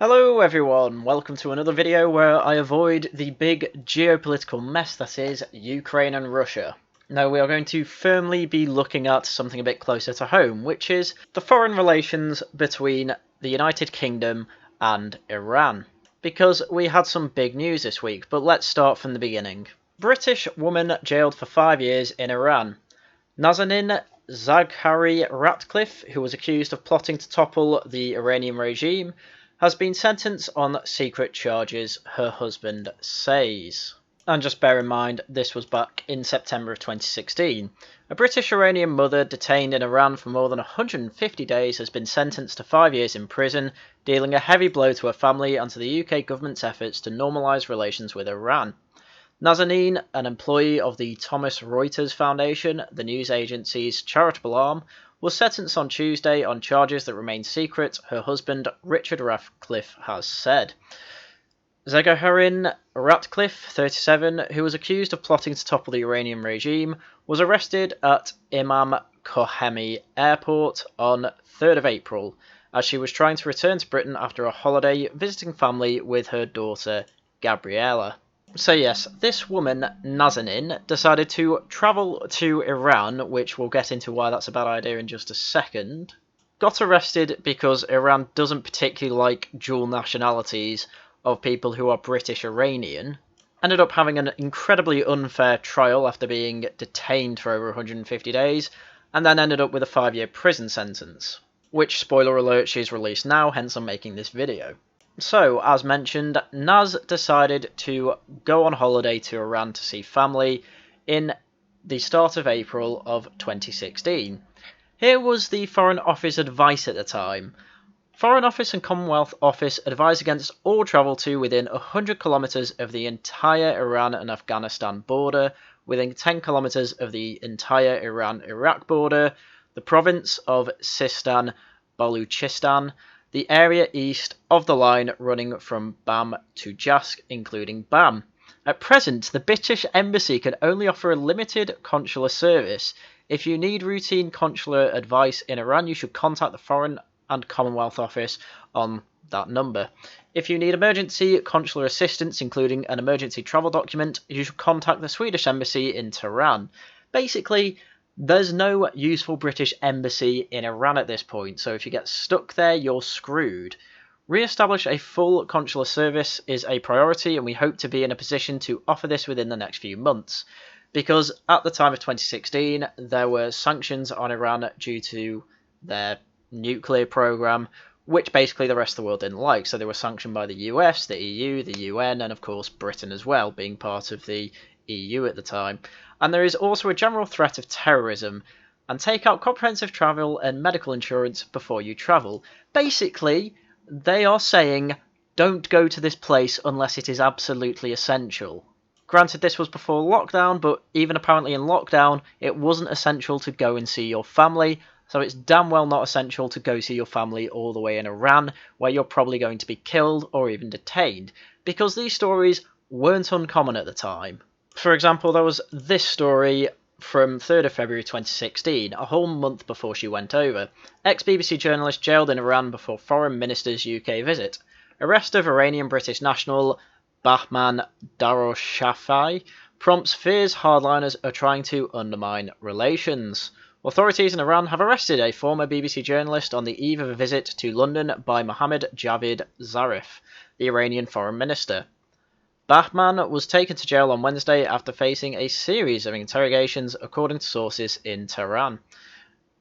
Hello everyone, welcome to another video where I avoid the big geopolitical mess that is Ukraine and Russia. Now we are going to firmly be looking at something a bit closer to home, which is the foreign relations between the United Kingdom and Iran. Because we had some big news this week, but let's start from the beginning. British woman jailed for 5 years in Iran. Nazanin Zaghari Ratcliffe, who was accused of plotting to topple the Iranian regime, has been sentenced on secret charges, her husband says. And just bear in mind, this was back in September of 2016. A British Iranian mother detained in Iran for more than 150 days has been sentenced to 5 years in prison, dealing a heavy blow to her family and to the UK government's efforts to normalise relations with Iran. Nazanin, an employee of the Thomas Reuters Foundation, the news agency's charitable arm, was sentenced on Tuesday on charges that remain secret, her husband Richard Ratcliffe has said. Zaghari Ratcliffe, 37, who was accused of plotting to topple the Iranian regime, was arrested at Imam Khomeini Airport on 3rd of April as she was trying to return to Britain after a holiday visiting family with her daughter Gabriella. So yes, this woman, Nazanin, decided to travel to Iran, which we'll get into why that's a bad idea in just a second. Got arrested because Iran doesn't particularly like dual nationalities of people who are British Iranian. Ended up having an incredibly unfair trial after being detained for over 150 days, and then ended up with a 5-year prison sentence. Which, spoiler alert, she's released now, hence I'm making this video. So, as mentioned, Naz decided to go on holiday to Iran to see family in the start of April of 2016. Here was the Foreign Office advice at the time. Foreign Office and Commonwealth Office advise against all travel to within 100 kilometres of the entire Iran and Afghanistan border, within 10 kilometres of the entire Iran-Iraq border, the province of Sistan Baluchistan, the area east of the line running from Bam to Jask, including Bam. At present, the British Embassy can only offer a limited consular service. If you need routine consular advice in Iran, you should contact the Foreign and Commonwealth Office on that number. If you need emergency consular assistance, including an emergency travel document, you should contact the Swedish Embassy in Tehran. Basically, there's no useful British embassy in Iran at this point, so if you get stuck there, you're screwed. Re-establish a full consular service is a priority, and we hope to be in a position to offer this within the next few months. Because at the time of 2016, there were sanctions on Iran due to their nuclear program, which basically the rest of the world didn't like. So they were sanctioned by the US, the EU, the UN, and of course Britain as well, being part of the EU at the time. And there is also a general threat of terrorism, and take out comprehensive travel and medical insurance before you travel. Basically, they are saying, don't go to this place unless it is absolutely essential. Granted, this was before lockdown, but even apparently in lockdown, it wasn't essential to go and see your family, so it's damn well not essential to go see your family all the way in Iran, where you're probably going to be killed or even detained, because these stories weren't uncommon at the time. For example, there was this story from 3rd of February 2016, a whole month before she went over. Ex-BBC journalist jailed in Iran before Foreign Minister's UK visit. Arrest of Iranian-British national Bahman Daroshafi prompts fears hardliners are trying to undermine relations. Authorities in Iran have arrested a former BBC journalist on the eve of a visit to London by Mohammad Javad Zarif, the Iranian Foreign Minister. Bahman was taken to jail on Wednesday after facing a series of interrogations, according to sources in Tehran.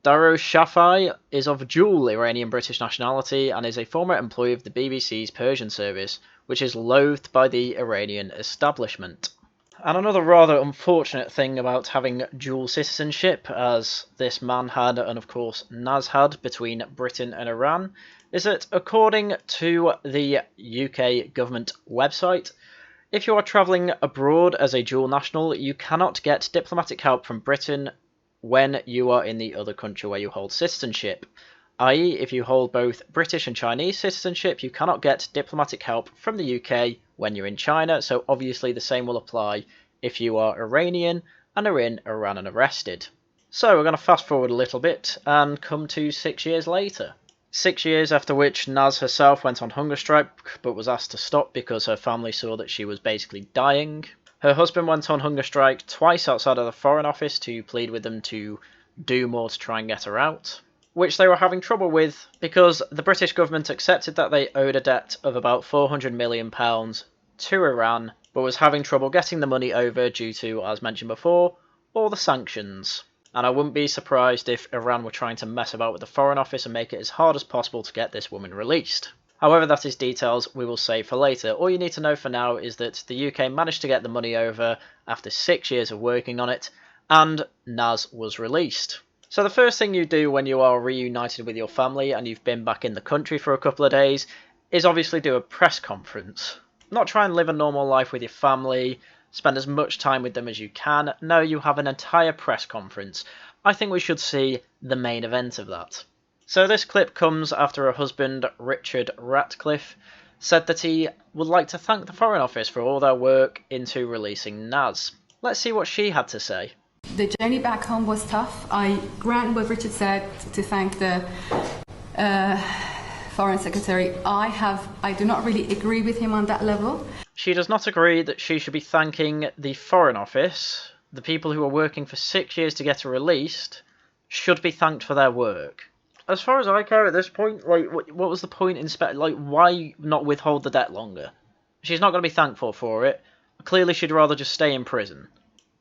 Daroshafi is of dual Iranian-British nationality and is a former employee of the BBC's Persian service, which is loathed by the Iranian establishment. And another rather unfortunate thing about having dual citizenship, as this man had and of course Naz had between Britain and Iran, is that according to the UK government website, if you are travelling abroad as a dual national, you cannot get diplomatic help from Britain when you are in the other country where you hold citizenship. I.e., if you hold both British and Chinese citizenship, you cannot get diplomatic help from the UK when you're in China, so obviously the same will apply if you are Iranian and are in Iran and arrested. So we're going to fast forward a little bit and come to 6 years later. 6 years, after which Naz herself went on hunger strike but was asked to stop because her family saw that she was basically dying. Her husband went on hunger strike twice outside of the Foreign Office to plead with them to do more to try and get her out, which they were having trouble with because the British government accepted that they owed a debt of about £400 million to Iran, but was having trouble getting the money over due to, as mentioned before, all the sanctions. And I wouldn't be surprised if Iran were trying to mess about with the Foreign Office and make it as hard as possible to get this woman released. However, that is details we will save for later. All you need to know for now is that the UK managed to get the money over after 6 years of working on it, and Naz was released. So the first thing you do when you are reunited with your family and you've been back in the country for a couple of days is obviously do a press conference. Not try and live a normal life with your family, spend as much time with them as you can. No, you have an entire press conference. I think we should see the main event of that. So this clip comes after her husband, Richard Ratcliffe, said that he would like to thank the Foreign Office for all their work into releasing Naz. Let's see what she had to say. The journey back home was tough. I grant what Richard said to thank the Foreign Secretary. I do not really agree with him on that level. She does not agree that she should be thanking the Foreign Office. The people who are working for 6 years to get her released should be thanked for their work. As far as I care at this point, what was the point in why not withhold the debt longer? She's not going to be thankful for it. Clearly, she'd rather just stay in prison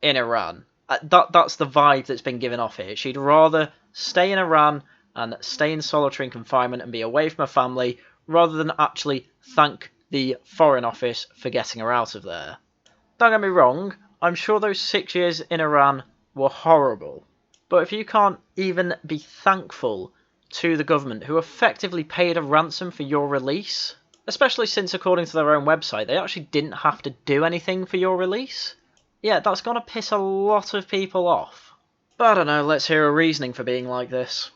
in Iran. That's the vibe that's been given off here. She'd rather stay in Iran and stay in solitary confinement and be away from her family rather than actually thank the Foreign Office for getting her out of there. Don't get me wrong, I'm sure those 6 years in Iran were horrible. But if you can't even be thankful to the government who effectively paid a ransom for your release, especially since according to their own website they actually didn't have to do anything for your release, yeah, that's going to piss a lot of people off. But I don't know, let's hear a reasoning for being like this.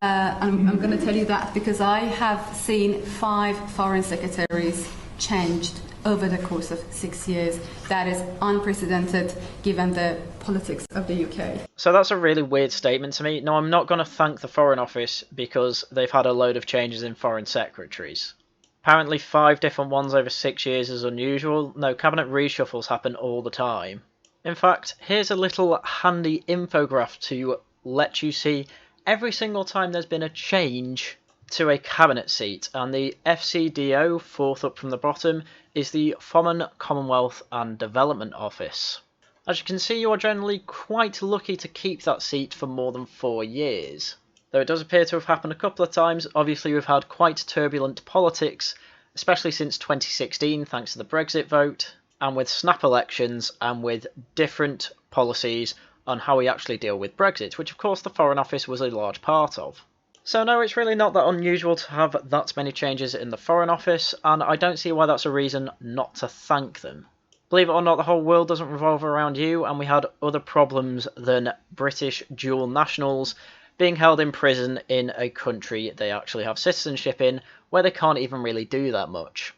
I'm going to tell you that because I have seen 5 foreign secretaries changed over the course of 6 years. That is unprecedented given the politics of the UK. So that's a really weird statement to me. No, I'm not going to thank the Foreign Office because they've had a load of changes in foreign secretaries. Apparently 5 different ones over 6 years is unusual. No, cabinet reshuffles happen all the time. In fact, here's a little handy infograph to let you see every single time there's been a change to a cabinet seat, and the FCDO, fourth up from the bottom, is the Foreign, Commonwealth and Development Office. As you can see, you are generally quite lucky to keep that seat for more than 4 years. Though it does appear to have happened a couple of times. Obviously we've had quite turbulent politics, especially since 2016 thanks to the Brexit vote, and with snap elections and with different policies on how we actually deal with Brexit, which of course the Foreign Office was a large part of. So no, it's really not that unusual to have that many changes in the Foreign Office, and I don't see why that's a reason not to thank them. Believe it or not, the whole world doesn't revolve around you, and we had other problems than British dual nationals being held in prison in a country they actually have citizenship in, where they can't even really do that much.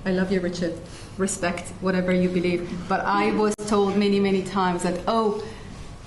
I love you, Richard. Respect whatever you believe. But I was told many, many times that, oh,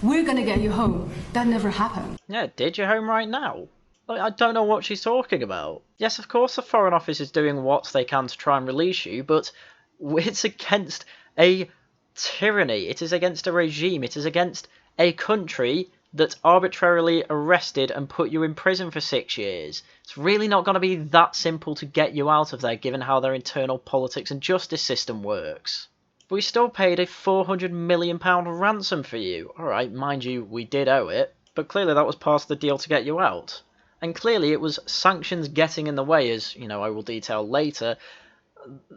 we're going to get you home. That never happened. Yeah, did you home right now? I don't know what she's talking about. Yes, of course the Foreign Office is doing what they can to try and release you, but it's against a tyranny. It is against a regime. It is against a country that arbitrarily arrested and put you in prison for 6 years. It's really not going to be that simple to get you out of there, given how their internal politics and justice system works. But we still paid a £400 million ransom for you. Alright, mind you, we did owe it, but clearly that was part of the deal to get you out. And clearly it was sanctions getting in the way, as, you know, I will detail later,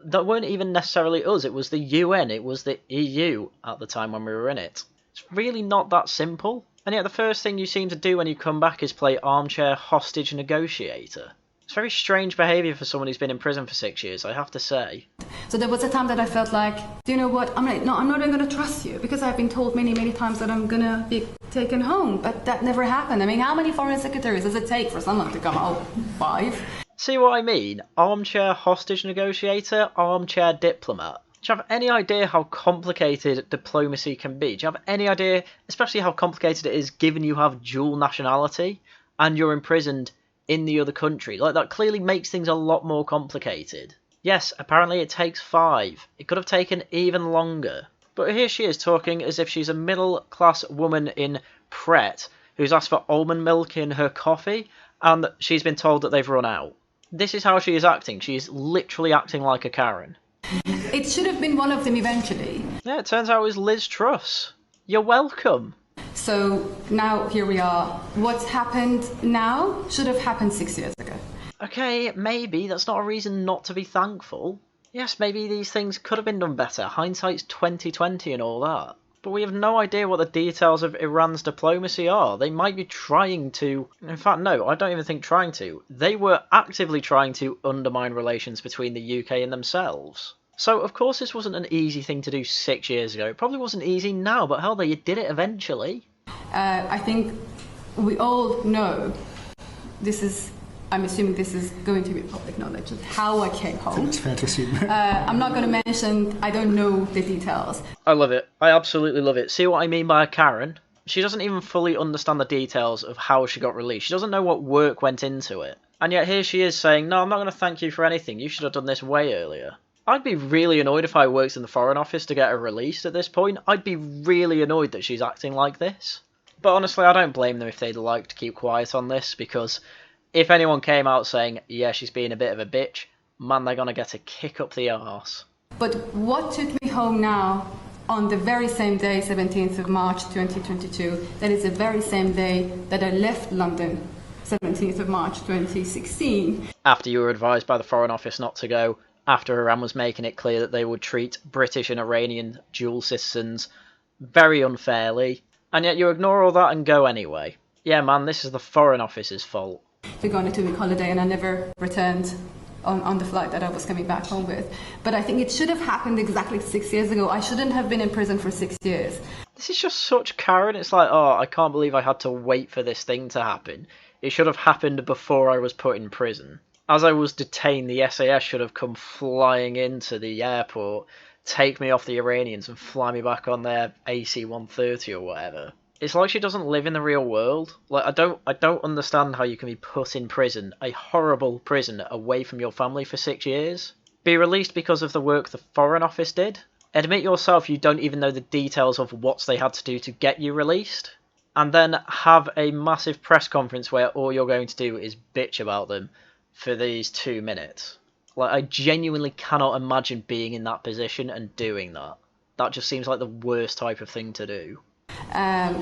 that weren't even necessarily us. It was the UN, it was the EU at the time when we were in it. It's really not that simple. And yet the first thing you seem to do when you come back is play armchair hostage negotiator. It's very strange behaviour for someone who's been in prison for 6 years, I have to say. So there was a time that I felt like, do you know what, I'm not even going to trust you, because I've been told many, many times that I'm going to be taken home, but that never happened. I mean, how many foreign secretaries does it take for someone to come home? 5? See what I mean? Armchair hostage negotiator, armchair diplomat. Do you have any idea how complicated diplomacy can be? Do you have any idea, especially how complicated it is given you have dual nationality and you're imprisoned in the other country. Like, that clearly makes things a lot more complicated. Yes, apparently it takes 5. It could have taken even longer. But here she is talking as if she's a middle-class woman in Pret who's asked for almond milk in her coffee, and she's been told that they've run out. This is how she is acting. She is literally acting like a Karen. It should have been one of them eventually. Yeah, it turns out it was Liz Truss. You're welcome. So now here we are. What's happened now should have happened 6 years ago. Okay, maybe. That's not a reason not to be thankful. Yes, maybe these things could have been done better. Hindsight's 2020 and all that. But we have no idea what the details of Iran's diplomacy are. They might be trying to... In fact, no, I don't even think trying to. They were actively trying to undermine relations between the UK and themselves. So, of course, this wasn't an easy thing to do 6 years ago. It probably wasn't easy now, but hell, they did it eventually. I think we all know this is... I'm assuming this is going to be public knowledge of how I came home. It's fair to assume. I'm not going to mention, I don't know the details. I love it. I absolutely love it. See what I mean by a Karen? She doesn't even fully understand the details of how she got released. She doesn't know what work went into it. And yet here she is saying, no, I'm not going to thank you for anything. You should have done this way earlier. I'd be really annoyed if I worked in the Foreign Office to get her released at this point. I'd be really annoyed that she's acting like this. But honestly, I don't blame them if they'd like to keep quiet on this, because... if anyone came out saying, yeah, she's being a bit of a bitch, man, they're going to get a kick up the arse. But what took me home now, on the very same day, 17th of March 2022, that is the very same day that I left London, 17th of March 2016. After you were advised by the Foreign Office not to go, after Iran was making it clear that they would treat British and Iranian dual citizens very unfairly, and yet you ignore all that and go anyway. Yeah, man, this is the Foreign Office's fault. To go on a 2-week holiday, and I never returned on the flight that I was coming back home with. But I think it should have happened exactly 6 years ago. I shouldn't have been in prison for 6 years. This is just such Karen. It's like, oh, I can't believe I had to wait for this thing to happen. It should have happened before I was put in prison. As I was detained, the SAS should have come flying into the airport, take me off the Iranians and fly me back on their AC-130 or whatever. It's like she doesn't live in the real world. Like, I don't understand how you can be put in prison, a horrible prison, away from your family for 6 years. Be released because of the work the Foreign Office did. Admit yourself you don't even know the details of what they had to do to get you released. And then have a massive press conference where all you're going to do is bitch about them for these 2 minutes. Like, I genuinely cannot imagine being in that position and doing that. That just seems like the worst type of thing to do. And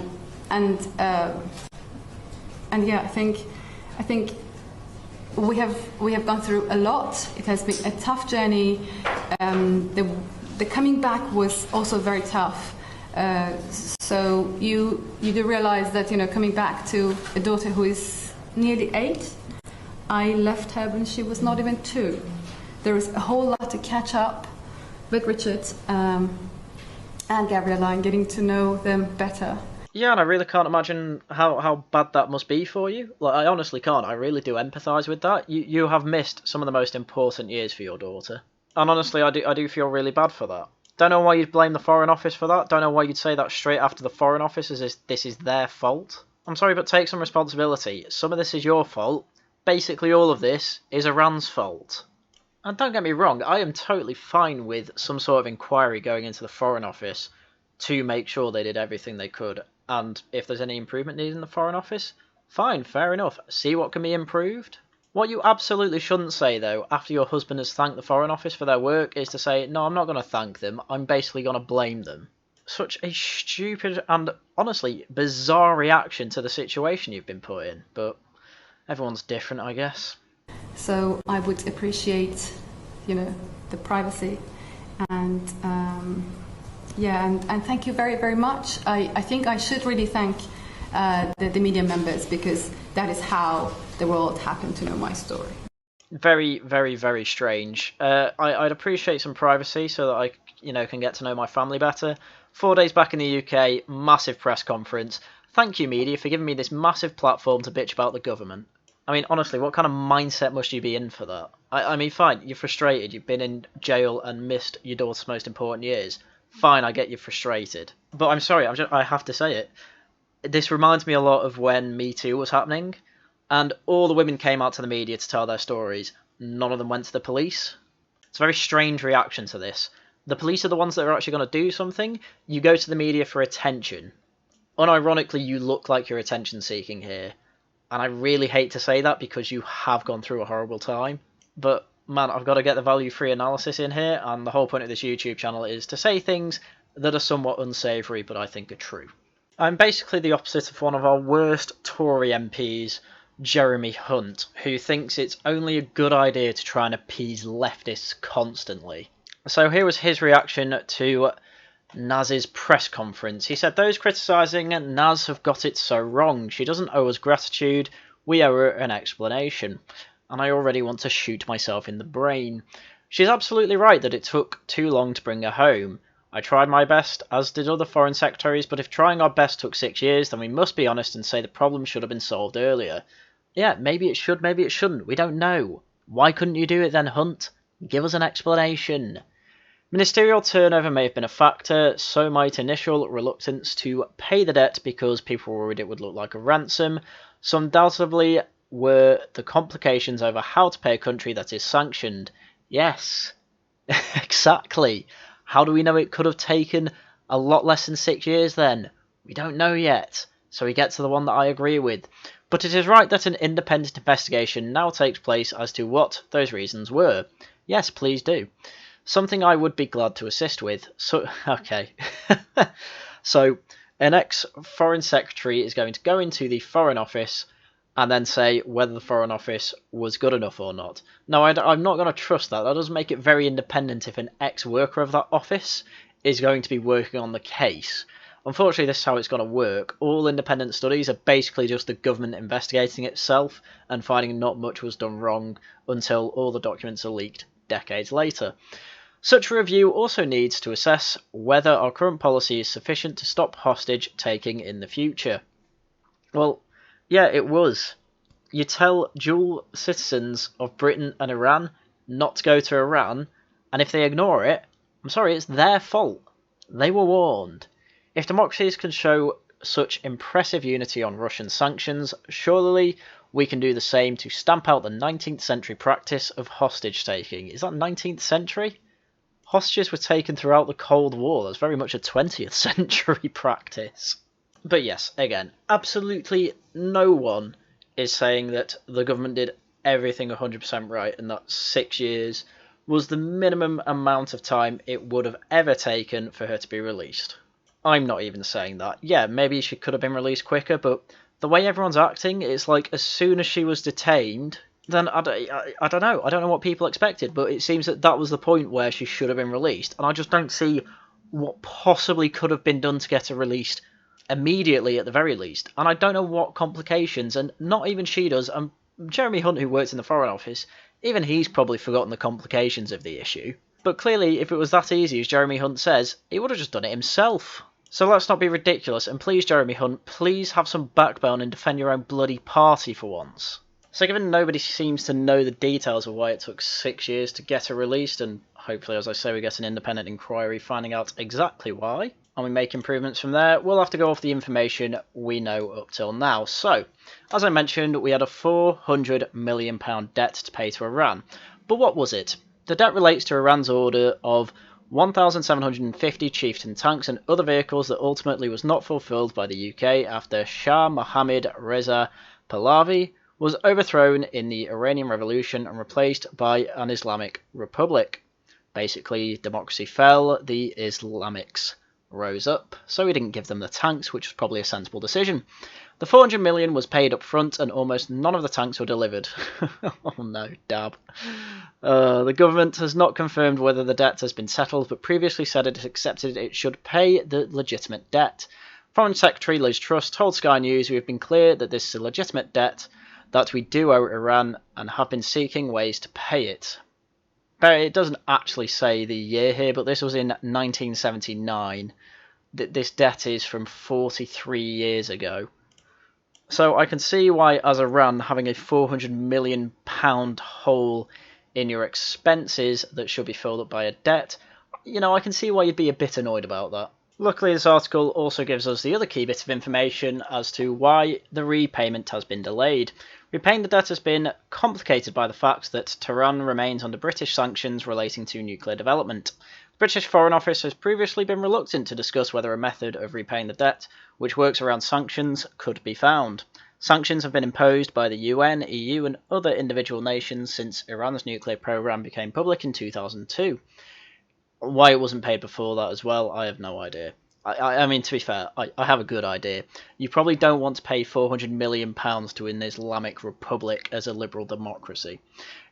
yeah, I think we have gone through a lot. It has been a tough journey. The coming back was also very tough. So you do realize that, you know, coming back to a daughter who is nearly 8, I left her when she was not even 2. There is a whole lot to catch up with Richard and Gabriella and getting to know them better. Yeah, and I really can't imagine how bad that must be for you. Like, I honestly can't. I really do empathise with that. You have missed some of the most important years for your daughter. And honestly, I do feel really bad for that. Don't know why you'd blame the Foreign Office for that. Don't know why you'd say that straight after the Foreign Office as if this is their fault. I'm sorry, but take some responsibility. Some of this is your fault. Basically all of this is Iran's fault. And don't get me wrong, I am totally fine with some sort of inquiry going into the Foreign Office to make sure they did everything they could. And if there's any improvement needed in the Foreign Office, fine, fair enough. See what can be improved. What you absolutely shouldn't say, though, after your husband has thanked the Foreign Office for their work, is to say, no, I'm not going to thank them, I'm basically going to blame them. Such a stupid and, honestly, bizarre reaction to the situation you've been put in. But everyone's different, I guess. So I would appreciate, you know, the privacy and yeah, and thank you very, very much. I think I should really thank the media members, because that is how the world happened to know my story. Very, very, very strange. I'd appreciate some privacy so that I, you know, can get to know my family better. 4 days back in the UK, massive press conference. Thank you, media, for giving me this massive platform to bitch about the government. I mean, honestly, what kind of mindset must you be in for that? I mean, fine, you're frustrated, you've been in jail and missed your daughter's most important years. Fine, I get you're frustrated. But I'm sorry, I have to say it. This reminds me a lot of when Me Too was happening. and all the women came out to the media to tell their stories. None of them went to the police. It's a very strange reaction to this. The police are the ones that are actually going to do something. You go to the media for attention. Unironically, you look like you're attention seeking here. And I really hate to say that because you have gone through a horrible time. But man, I've got to get the value-free analysis in here, and the whole point of this YouTube channel is to say things that are somewhat unsavoury but I think are true. I'm basically the opposite of one of our worst Tory MPs, Jeremy Hunt, who thinks it's only a good idea to try and appease leftists constantly. So here was his reaction to Naz's press conference. He said, "Those criticising Naz have got it so wrong. She doesn't owe us gratitude, we owe her an explanation. And I already want to shoot myself in the brain. She's absolutely right that it took too long to bring her home. I tried my best, as did other foreign secretaries, but if trying our best took 6 years, then we must be honest and say the problem should have been solved earlier." Yeah, maybe it should, maybe it shouldn't. We don't know. Why couldn't you do it then, Hunt? Give us an explanation. Ministerial turnover may have been a factor, so might initial reluctance to pay the debt because people were worried it would look like a ransom. So undoubtedly were the complications over how to pay a country that is sanctioned. Yes, exactly. How do we know it could have taken a lot less than 6 years then? We don't know yet. So we get to the one that I agree with. But it is right that an independent investigation now takes place as to what those reasons were. Yes, please do. Something I would be glad to assist with. So, okay. So, an ex-foreign secretary is going to go into the Foreign Office and then say whether the Foreign Office was good enough or not. No, I'm not going to trust that. That doesn't make it very independent if an ex-worker of that office is going to be working on the case. Unfortunately, this is how it's going to work. All independent studies are basically just the government investigating itself and finding not much was done wrong until all the documents are leaked decades later. Such a review also needs to assess whether our current policy is sufficient to stop hostage taking in the future. Well, yeah, it was. You tell dual citizens of Britain and Iran not to go to Iran, and if they ignore it, I'm sorry, it's their fault. They were warned. If democracies can show such impressive unity on Russian sanctions, surely we can do the same to stamp out the 19th century practice of hostage taking. Is that 19th century? Hostages were taken throughout the Cold War. That's very much a 20th century practice. But yes, again, absolutely no one is saying that the government did everything 100% right and that 6 years was the minimum amount of time it would have ever taken for her to be released. I'm not even saying that. Yeah, maybe she could have been released quicker, but the way everyone's acting, it's like as soon as she was detained, then I don't know. I don't know what people expected, but it seems that that was the point where she should have been released. And I just don't see what possibly could have been done to get her released immediately at the very least. And I don't know what complications, and not even she does. And Jeremy Hunt, who works in the Foreign Office, even he's probably forgotten the complications of the issue. But clearly, if it was that easy, as Jeremy Hunt says, he would have just done it himself. So let's not be ridiculous, and please, Jeremy Hunt, please have some backbone and defend your own bloody party for once. So given nobody seems to know the details of why it took 6 years to get her released, and hopefully, as I say, we get an independent inquiry finding out exactly why, and we make improvements from there, we'll have to go off the information we know up till now. So, as I mentioned, we had a £400 million debt to pay to Iran. But what was it? The debt relates to Iran's order of 1,750 Chieftain tanks and other vehicles that ultimately was not fulfilled by the UK after Shah Mohammad Reza Pahlavi was overthrown in the Iranian Revolution and replaced by an Islamic Republic. Basically, democracy fell, the Islamics rose up, so we didn't give them the tanks, which was probably a sensible decision. The 400 million was paid up front and almost none of the tanks were delivered. Oh no, dab. The government has not confirmed whether the debt has been settled, but previously said it accepted it should pay the legitimate debt. Foreign Secretary Liz Truss told Sky News, "We have been clear that this is a legitimate debt, that we do owe Iran and have been seeking ways to pay it." But it doesn't actually say the year here, but this was in 1979. This debt is from 43 years ago. So I can see why, as Iran, having a £400 million hole in your expenses that should be filled up by a debt, you know, I can see why you'd be a bit annoyed about that. Luckily, this article also gives us the other key bit of information as to why the repayment has been delayed. Repaying the debt has been complicated by the fact that Tehran remains under British sanctions relating to nuclear development. The British Foreign Office has previously been reluctant to discuss whether a method of repaying the debt, which works around sanctions, could be found. Sanctions have been imposed by the UN, EU and other individual nations since Iran's nuclear program became public in 2002. Why it wasn't paid before that as well, I have no idea. I mean, to be fair, I have a good idea. You probably don't want to pay £400 million to an Islamic republic as a liberal democracy.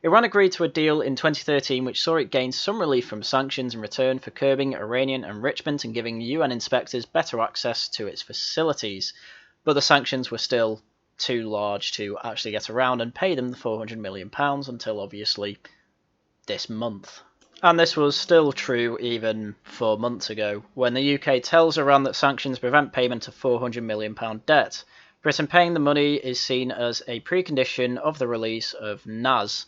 Iran agreed to a deal in 2013 which saw it gain some relief from sanctions in return for curbing Iranian enrichment and giving UN inspectors better access to its facilities. But the sanctions were still too large to actually get around and pay them the £400 million until, obviously, this month. And this was still true even 4 months ago, when the UK tells Iran that sanctions prevent payment of £400 million debt. Britain paying the money is seen as a precondition of the release of Naz,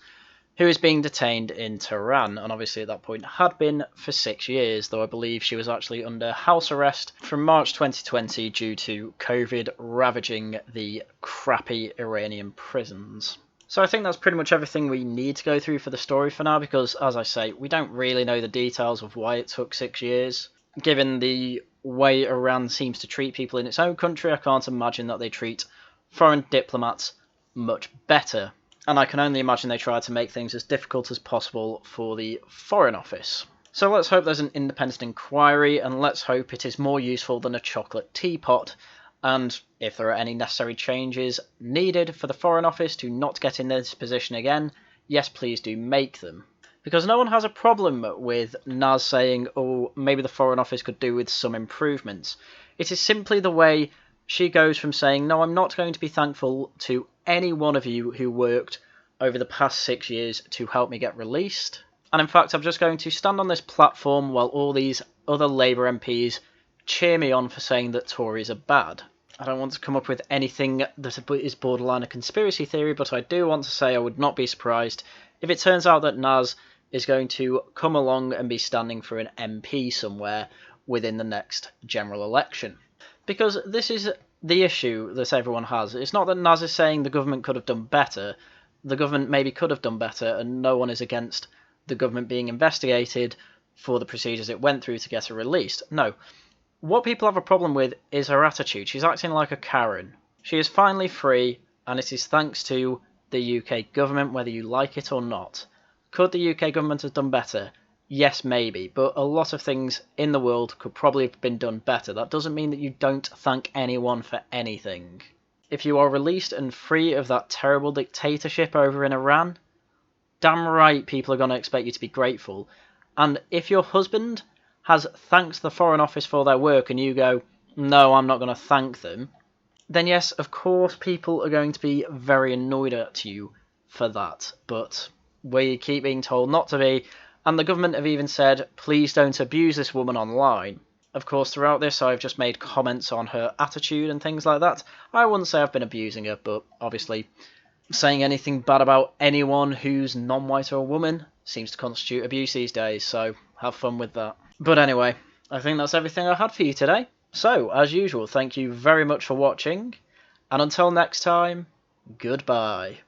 who is being detained in Tehran, and obviously at that point had been for 6 years, though I believe she was actually under house arrest from March 2020 due to COVID ravaging the crappy Iranian prisons. So I think that's pretty much everything we need to go through for the story for now, because, as I say, we don't really know the details of why it took 6 years. Given the way Iran seems to treat people in its own country, I can't imagine that they treat foreign diplomats much better. And I can only imagine they try to make things as difficult as possible for the Foreign Office. So let's hope there's an independent inquiry, and let's hope it is more useful than a chocolate teapot. And if there are any necessary changes needed for the Foreign Office to not get in this position again, yes, please do make them. Because no one has a problem with Naz saying, oh, maybe the Foreign Office could do with some improvements. It is simply the way she goes from saying, no, I'm not going to be thankful to any one of you who worked over the past 6 years to help me get released. And in fact, I'm just going to stand on this platform while all these other Labour MPs cheer me on for saying that Tories are bad. I don't want to come up with anything that is borderline a conspiracy theory, but I do want to say I would not be surprised if it turns out that Naz is going to come along and be standing for an MP somewhere within the next general election. Because this is the issue that everyone has. It's not that Naz is saying the government could have done better. The government maybe could have done better, and no one is against the government being investigated for the procedures it went through to get her released. No. What people have a problem with is her attitude. She's acting like a Karen. She is finally free, and it is thanks to the UK government, whether you like it or not. Could the UK government have done better? Yes, maybe, but a lot of things in the world could probably have been done better. That doesn't mean that you don't thank anyone for anything. If you are released and free of that terrible dictatorship over in Iran, damn right people are going to expect you to be grateful. And if your husband has thanked the Foreign Office for their work and you go, no, I'm not going to thank them, then yes, of course people are going to be very annoyed at you for that. But we keep being told not to be, and the government have even said, please don't abuse this woman online. Of course, throughout this I've just made comments on her attitude and things like that. I wouldn't say I've been abusing her, but obviously saying anything bad about anyone who's non-white or a woman seems to constitute abuse these days, so have fun with that. But anyway, I think that's everything I had for you today. So, as usual, thank you very much for watching, and until next time, goodbye.